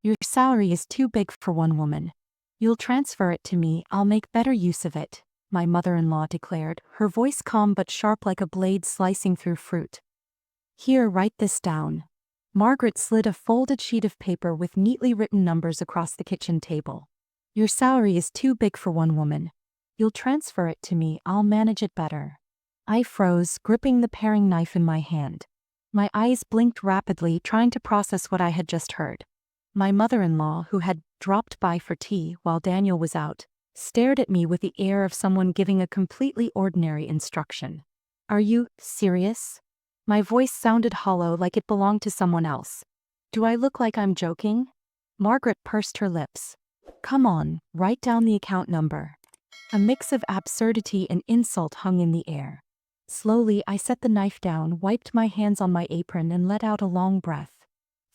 Your salary is too big for one woman. You'll transfer it to me, I'll make better use of it, my mother-in-law declared, her voice calm but sharp like a blade slicing through fruit. Here, write this down. Margaret slid a folded sheet of paper with neatly written numbers across the kitchen table. Your salary is too big for one woman. You'll transfer it to me, I'll manage it better. I froze, gripping the paring knife in my hand. My eyes blinked rapidly, trying to process what I had just heard. My mother-in-law, who had dropped by for tea while Daniel was out, stared at me with the air of someone giving a completely ordinary instruction. Are you serious? My voice sounded hollow, like it belonged to someone else. Do I look like I'm joking? Margaret pursed her lips. Come on, write down the account number. A mix of absurdity and insult hung in the air. Slowly, I set the knife down, wiped my hands on my apron, and let out a long breath.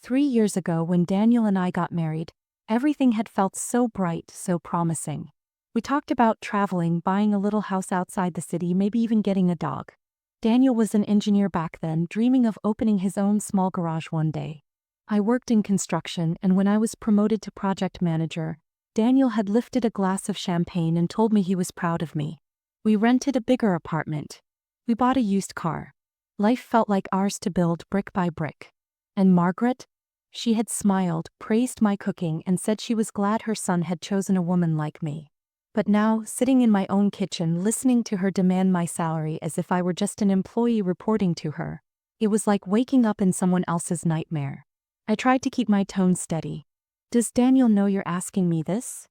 3 years ago, when Daniel and I got married, everything had felt so bright, so promising. We talked about traveling, buying a little house outside the city, maybe even getting a dog. Daniel was an engineer back then, dreaming of opening his own small garage one day. I worked in construction, and when I was promoted to project manager, Daniel had lifted a glass of champagne and told me he was proud of me. We rented a bigger apartment. We bought a used car. Life felt like ours to build brick by brick. And Margaret? She had smiled, praised my cooking, and said she was glad her son had chosen a woman like me. But now, sitting in my own kitchen, listening to her demand my salary as if I were just an employee reporting to her, it was like waking up in someone else's nightmare. I tried to keep my tone steady. Does Daniel know you're asking me this?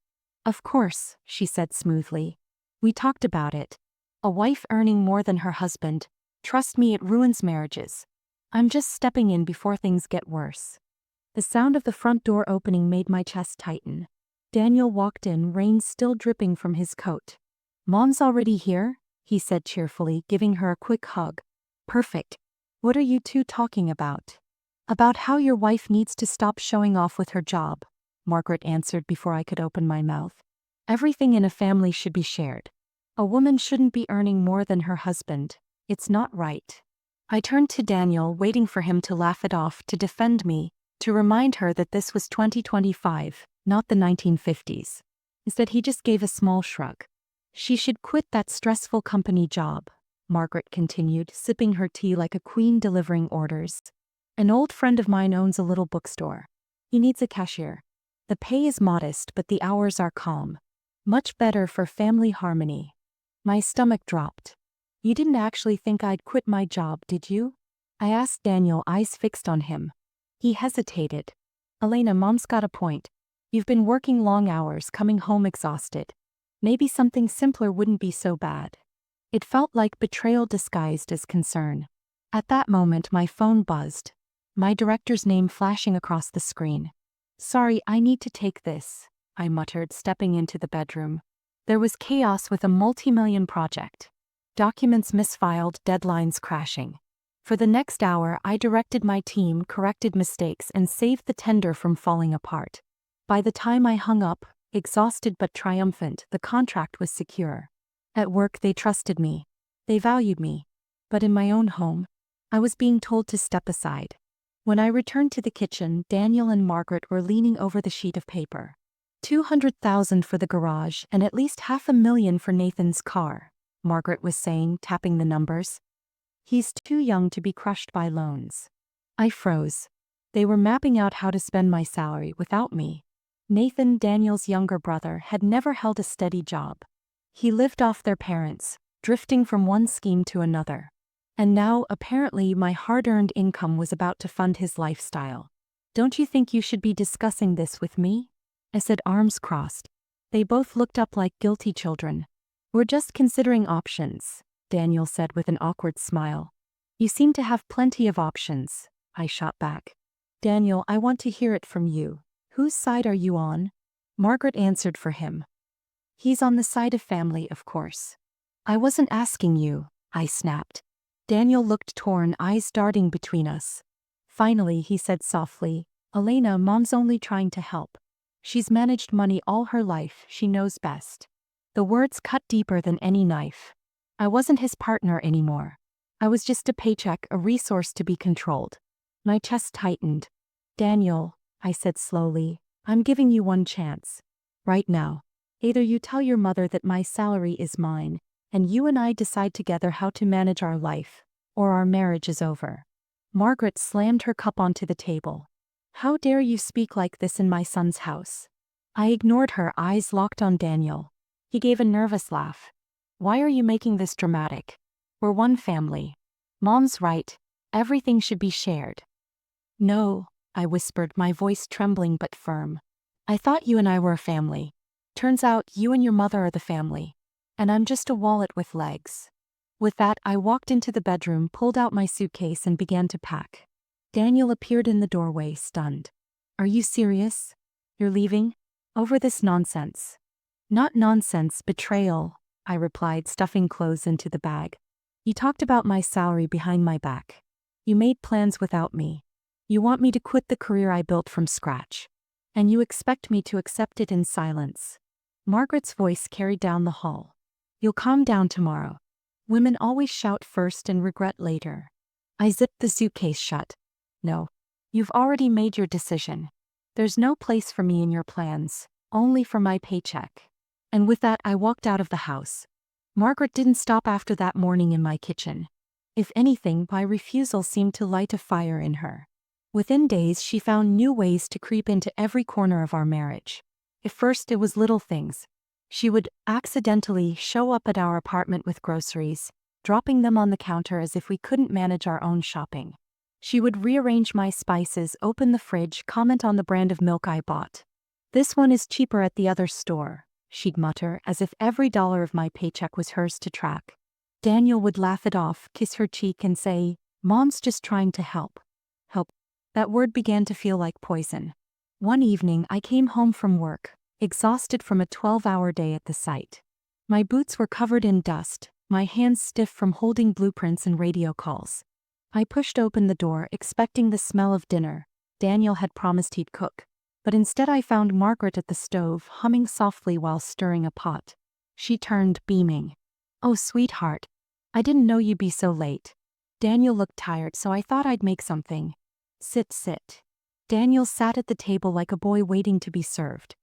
Of course, she said smoothly. We talked about it. A wife earning more than her husband. Trust me, it ruins marriages. I'm just stepping in before things get worse. The sound of the front door opening made my chest tighten. Daniel walked in, rain still dripping from his coat. Mom's already here? He said cheerfully, giving her a quick hug. Perfect. What are you two talking about? About how your wife needs to stop showing off with her job, Margaret answered before I could open my mouth. Everything in a family should be shared. A woman shouldn't be earning more than her husband. It's not right. I turned to Daniel, waiting for him to laugh it off, to defend me, to remind her that this was 2025, not the 1950s. Instead, he just gave a small shrug. She should quit that stressful company job, Margaret continued, sipping her tea like a queen delivering orders. An old friend of mine owns a little bookstore. He needs a cashier. The pay is modest, but the hours are calm. Much better for family harmony. My stomach dropped. You didn't actually think I'd quit my job, did you? I asked Daniel, eyes fixed on him. He hesitated. Elena, Mom's got a point. You've been working long hours, coming home exhausted. Maybe something simpler wouldn't be so bad. It felt like betrayal disguised as concern. At that moment, my phone buzzed. My director's name flashing across the screen. Sorry, I need to take this, I muttered, stepping into the bedroom. There was chaos with a multi-million project. Documents misfiled, deadlines crashing. For the next hour, I directed my team, corrected mistakes, and saved the tender from falling apart. By the time I hung up, exhausted but triumphant, the contract was secure. At work, they trusted me. They valued me. But in my own home, I was being told to step aside. When I returned to the kitchen, Daniel and Margaret were leaning over the sheet of paper. $200,000 for the garage and at least $500,000 for Nathan's car, Margaret was saying, tapping the numbers. He's too young to be crushed by loans. I froze. They were mapping out how to spend my salary without me. Nathan, Daniel's younger brother, had never held a steady job. He lived off their parents, drifting from one scheme to another. And now, apparently, my hard-earned income was about to fund his lifestyle. Don't you think you should be discussing this with me? I said, arms crossed. They both looked up like guilty children. We're just considering options, Daniel said with an awkward smile. You seem to have plenty of options, I shot back. Daniel, I want to hear it from you. Whose side are you on? Margaret answered for him. He's on the side of family, of course. I wasn't asking you, I snapped. Daniel looked torn, eyes darting between us. Finally, he said softly, Elena, Mom's only trying to help. She's managed money all her life, she knows best. The words cut deeper than any knife. I wasn't his partner anymore. I was just a paycheck, a resource to be controlled. My chest tightened. Daniel, I said slowly, I'm giving you one chance. Right now. Either you tell your mother that my salary is mine, and you and I decide together how to manage our life, or our marriage is over. Margaret slammed her cup onto the table. How dare you speak like this in my son's house? I ignored her, eyes locked on Daniel. He gave a nervous laugh. Why are you making this dramatic? We're one family. Mom's right. Everything should be shared. No, I whispered, my voice trembling but firm. I thought you and I were a family. Turns out you and your mother are the family. And I'm just a wallet with legs. With that, I walked into the bedroom, pulled out my suitcase, and began to pack. Daniel appeared in the doorway, stunned. Are you serious? You're leaving? Over this nonsense? Not nonsense, betrayal, I replied, stuffing clothes into the bag. You talked about my salary behind my back. You made plans without me. You want me to quit the career I built from scratch. And you expect me to accept it in silence. Margaret's voice carried down the hall. You'll calm down tomorrow. Women always shout first and regret later. I zipped the suitcase shut. No. You've already made your decision. There's no place for me in your plans, only for my paycheck. And with that, I walked out of the house. Margaret didn't stop after that morning in my kitchen. If anything, my refusal seemed to light a fire in her. Within days, she found new ways to creep into every corner of our marriage. At first, it was little things. She would accidentally show up at our apartment with groceries, dropping them on the counter as if we couldn't manage our own shopping. She would rearrange my spices, open the fridge, comment on the brand of milk I bought. This one is cheaper at the other store, she'd mutter, as if every dollar of my paycheck was hers to track. Daniel would laugh it off, kiss her cheek, and say, Mom's just trying to help. Help. That word began to feel like poison. One evening, I came home from work, exhausted from a 12-hour day at the site. My boots were covered in dust, my hands stiff from holding blueprints and radio calls. I pushed open the door, expecting the smell of dinner. Daniel had promised he'd cook. But instead I found Margaret at the stove, humming softly while stirring a pot. She turned, beaming. Oh, sweetheart. I didn't know you'd be so late. Daniel looked tired, so I thought I'd make something. Sit. Daniel sat at the table like a boy waiting to be served.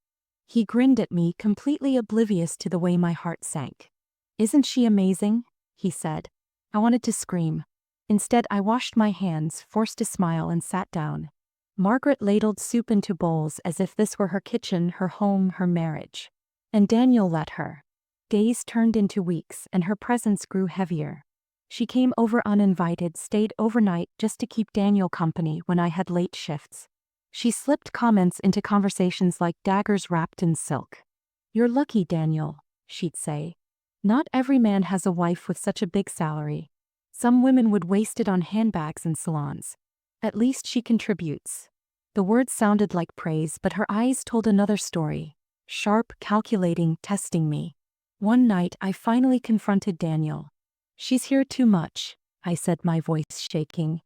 He grinned at me, completely oblivious to the way my heart sank. Isn't she amazing? He said. I wanted to scream. Instead, I washed my hands, forced a smile, and sat down. Margaret ladled soup into bowls as if this were her kitchen, her home, her marriage. And Daniel let her. Days turned into weeks, and her presence grew heavier. She came over uninvited, stayed overnight just to keep Daniel company when I had late shifts. She slipped comments into conversations like daggers wrapped in silk. You're lucky, Daniel, she'd say. Not every man has a wife with such a big salary. Some women would waste it on handbags and salons. At least she contributes. The words sounded like praise, but her eyes told another story. Sharp, calculating, testing me. One night, I finally confronted Daniel. She's here too much, I said, my voice shaking.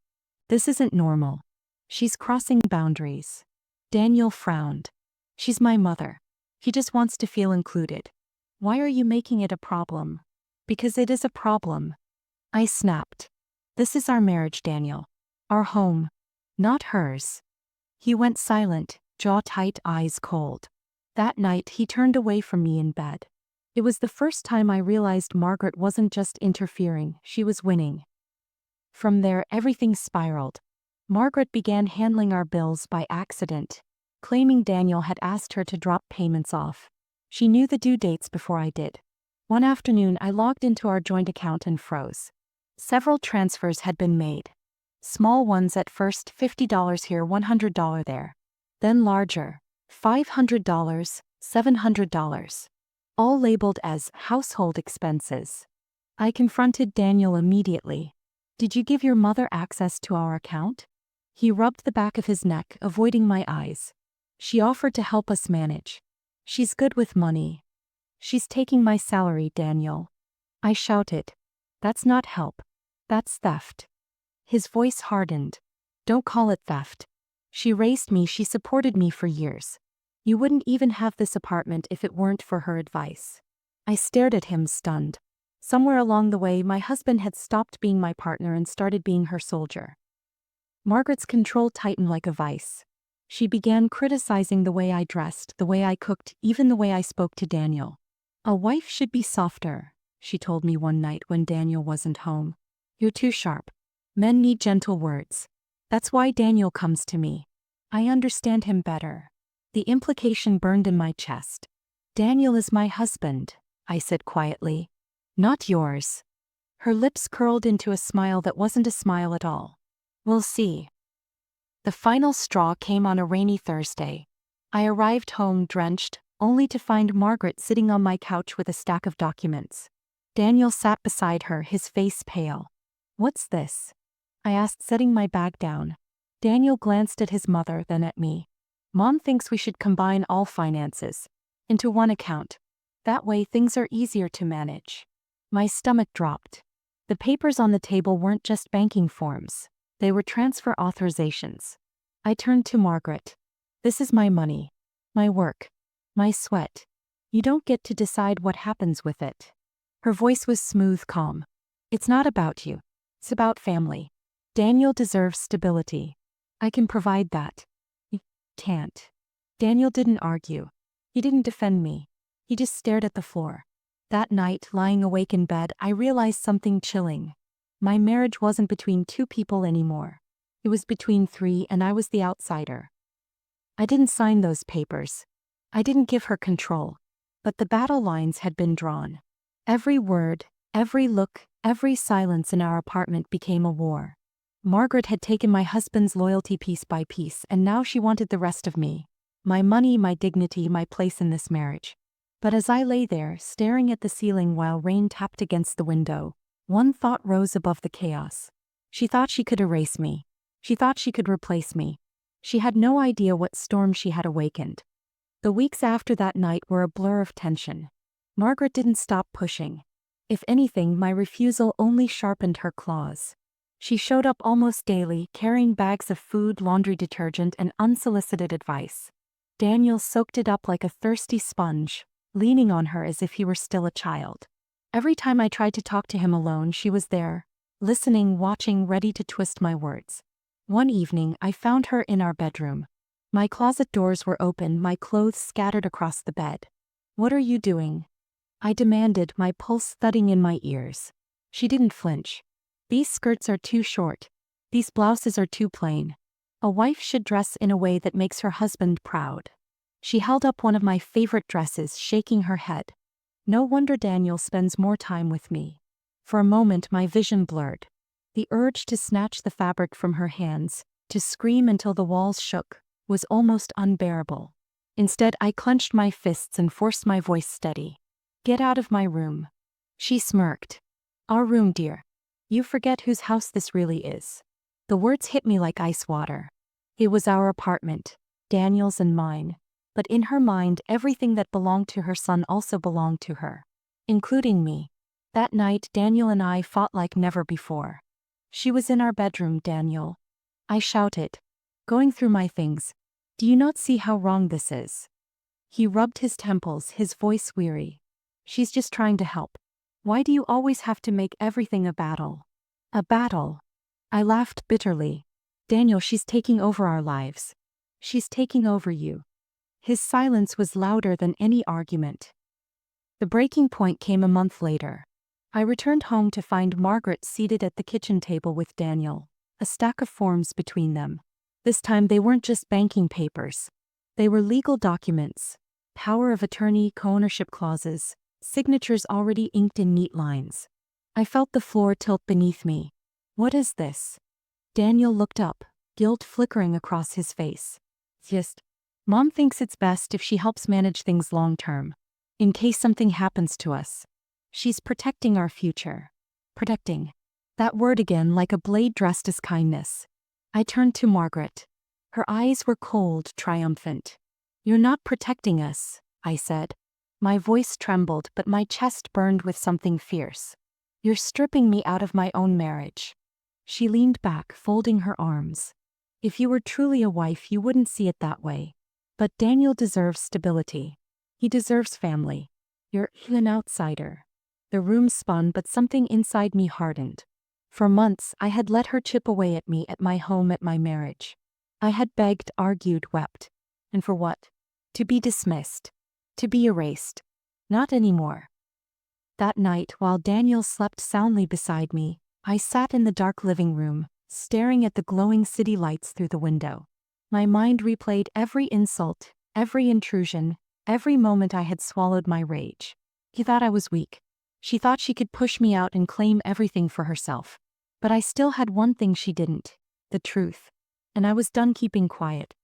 This isn't normal. She's crossing boundaries. Daniel frowned. She's my mother. He just wants to feel included. Why are you making it a problem? Because it is a problem. I snapped. This is our marriage, Daniel. Our home. Not hers. He went silent, jaw tight, eyes cold. That night, he turned away from me in bed. It was the first time I realized Margaret wasn't just interfering, she was winning. From there, everything spiraled. Margaret began handling our bills by accident, claiming Daniel had asked her to drop payments off. She knew the due dates before I did. One afternoon, I logged into our joint account and froze. Several transfers had been made. Small ones at first, $50 here, $100 there. Then larger, $500, $700. All labeled as household expenses. I confronted Daniel immediately. Did you give your mother access to our account? He rubbed the back of his neck, avoiding my eyes. She offered to help us manage. She's good with money. She's taking my salary, Daniel. I shouted. That's not help. That's theft. His voice hardened. Don't call it theft. She raised me, she supported me for years. You wouldn't even have this apartment if it weren't for her advice. I stared at him, stunned. Somewhere along the way, my husband had stopped being my partner and started being her soldier. Margaret's control tightened like a vice. She began criticizing the way I dressed, the way I cooked, even the way I spoke to Daniel. A wife should be softer, she told me one night when Daniel wasn't home. You're too sharp. Men need gentle words. That's why Daniel comes to me. I understand him better. The implication burned in my chest. Daniel is my husband, I said quietly. Not yours. Her lips curled into a smile that wasn't a smile at all. We'll see. The final straw came on a rainy Thursday. I arrived home drenched, only to find Margaret sitting on my couch with a stack of documents. Daniel sat beside her, his face pale. What's this? I asked, setting my bag down. Daniel glanced at his mother, then at me. Mom thinks we should combine all finances into one account. That way things are easier to manage. My stomach dropped. The papers on the table weren't just banking forms. They were transfer authorizations. I turned to Margaret. This is my money. My work. My sweat. You don't get to decide what happens with it. Her voice was smooth, calm. It's not about you. It's about family. Daniel deserves stability. I can provide that. You can't. Daniel didn't argue. He didn't defend me. He just stared at the floor. That night, lying awake in bed, I realized something chilling. My marriage wasn't between two people anymore. It was between three, and I was the outsider. I didn't sign those papers. I didn't give her control. But the battle lines had been drawn. Every word, every look, every silence in our apartment became a war. Margaret had taken my husband's loyalty piece by piece, and now she wanted the rest of me. My money, my dignity, my place in this marriage. But as I lay there, staring at the ceiling while rain tapped against the window, one thought rose above the chaos. She thought she could erase me. She thought she could replace me. She had no idea what storm she had awakened. The weeks after that night were a blur of tension. Margaret didn't stop pushing. If anything, my refusal only sharpened her claws. She showed up almost daily, carrying bags of food, laundry detergent, and unsolicited advice. Daniel soaked it up like a thirsty sponge, leaning on her as if he were still a child. Every time I tried to talk to him alone, she was there, listening, watching, ready to twist my words. One evening, I found her in our bedroom. My closet doors were open, my clothes scattered across the bed. What are you doing? I demanded, my pulse thudding in my ears. She didn't flinch. These skirts are too short. These blouses are too plain. A wife should dress in a way that makes her husband proud. She held up one of my favorite dresses, shaking her head. No wonder Daniel spends more time with me. For a moment, my vision blurred. The urge to snatch the fabric from her hands, to scream until the walls shook, was almost unbearable. Instead, I clenched my fists and forced my voice steady. Get out of my room. She smirked. Our room, dear. You forget whose house this really is. The words hit me like ice water. It was our apartment, Daniel's and mine. But in her mind, everything that belonged to her son also belonged to her, including me. That night, Daniel and I fought like never before. She was in our bedroom, Daniel. I shouted, going through my things. Do you not see how wrong this is? He rubbed his temples, his voice weary. She's just trying to help. Why do you always have to make everything a battle? A battle. I laughed bitterly. Daniel, she's taking over our lives. She's taking over you. His silence was louder than any argument. The breaking point came a month later. I returned home to find Margaret seated at the kitchen table with Daniel, a stack of forms between them. This time they weren't just banking papers. They were legal documents, power of attorney, co-ownership clauses, signatures already inked in neat lines. I felt the floor tilt beneath me. What is this? Daniel looked up, guilt flickering across his face. Just, Mom thinks it's best if she helps manage things long term. In case something happens to us. She's protecting our future. Protecting. That word again, like a blade dressed as kindness. I turned to Margaret. Her eyes were cold, triumphant. You're not protecting us, I said. My voice trembled, but my chest burned with something fierce. You're stripping me out of my own marriage. She leaned back, folding her arms. If you were truly a wife, you wouldn't see it that way. But Daniel deserves stability. He deserves family. You're an outsider. The room spun, but something inside me hardened. For months, I had let her chip away at me, at my home, at my marriage. I had begged, argued, wept. And for what? To be dismissed. To be erased. Not anymore. That night, while Daniel slept soundly beside me, I sat in the dark living room, staring at the glowing city lights through the window. My mind replayed every insult, every intrusion, every moment I had swallowed my rage. He thought I was weak. She thought she could push me out and claim everything for herself. But I still had one thing she didn't: the truth. And I was done keeping quiet.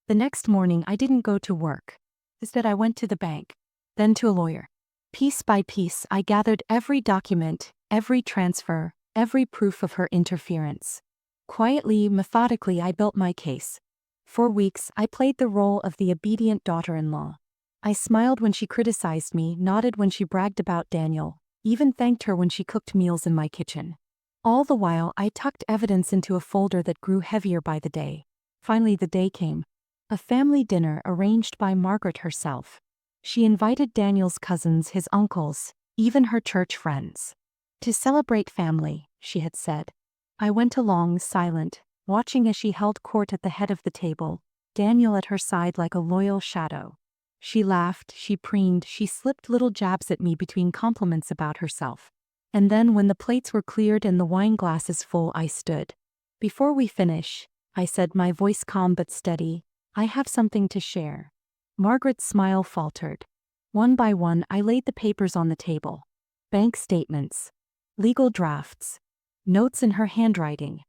The next morning I didn't go to work. Instead I went to the bank, then to a lawyer. Piece by piece I gathered every document, every transfer, every proof of her interference. Quietly, methodically I built my case. For weeks I played the role of the obedient daughter-in-law. I smiled when she criticized me, nodded when she bragged about Daniel, even thanked her when she cooked meals in my kitchen. All the while I tucked evidence into a folder that grew heavier by the day. Finally the day came. A family dinner arranged by Margaret herself. She invited Daniel's cousins, his uncles, even her church friends. To celebrate family, she had said. I went along, silent, watching as she held court at the head of the table, Daniel at her side like a loyal shadow. She laughed, she preened, she slipped little jabs at me between compliments about herself. And then when the plates were cleared and the wine glasses full, I stood. Before we finish, I said, my voice calm but steady, I have something to share. Margaret's smile faltered. One by one I laid the papers on the table. Bank statements. Legal drafts. Notes in her handwriting.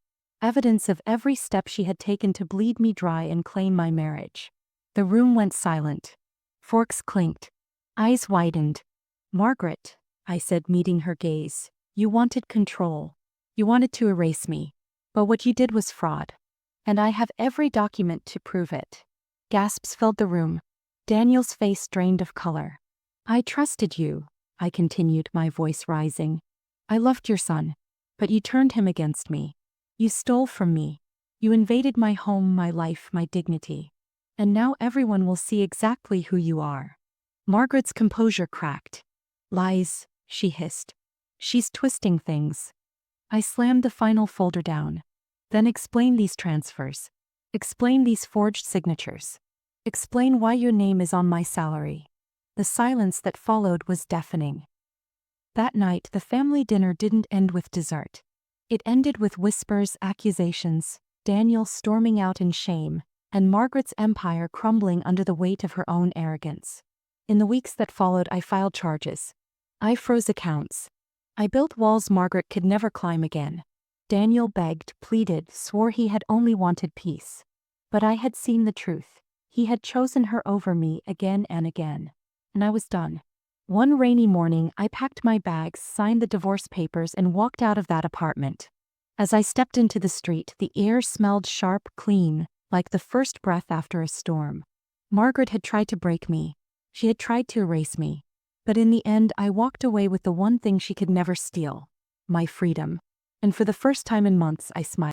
Evidence of every step she had taken to bleed me dry and claim my marriage. The room went silent. Forks clinked. Eyes widened. Margaret, I said, meeting her gaze, you wanted control. You wanted to erase me. But what you did was fraud. And I have every document to prove it. Gasps filled the room. Daniel's face drained of color. I trusted you, I continued, my voice rising. I loved your son. But you turned him against me. You stole from me. You invaded my home, my life, my dignity. And now everyone will see exactly who you are. Margaret's composure cracked. Lies, she hissed. She's twisting things. I slammed the final folder down. Then explain these transfers. Explain these forged signatures. Explain why your name is on my salary. The silence that followed was deafening. That night the family dinner didn't end with dessert. It ended with whispers, accusations, Daniel storming out in shame, and Margaret's empire crumbling under the weight of her own arrogance. In the weeks that followed I filed charges. I froze accounts. I built walls Margaret could never climb again. Daniel begged, pleaded, swore he had only wanted peace. But I had seen the truth. He had chosen her over me again and again. And I was done. One rainy morning I packed my bags, signed the divorce papers, and walked out of that apartment. As I stepped into the street, the air smelled sharp, clean, like the first breath after a storm. Margaret had tried to break me. She had tried to erase me. But in the end I walked away with the one thing she could never steal: my freedom. And for the first time in months I smiled.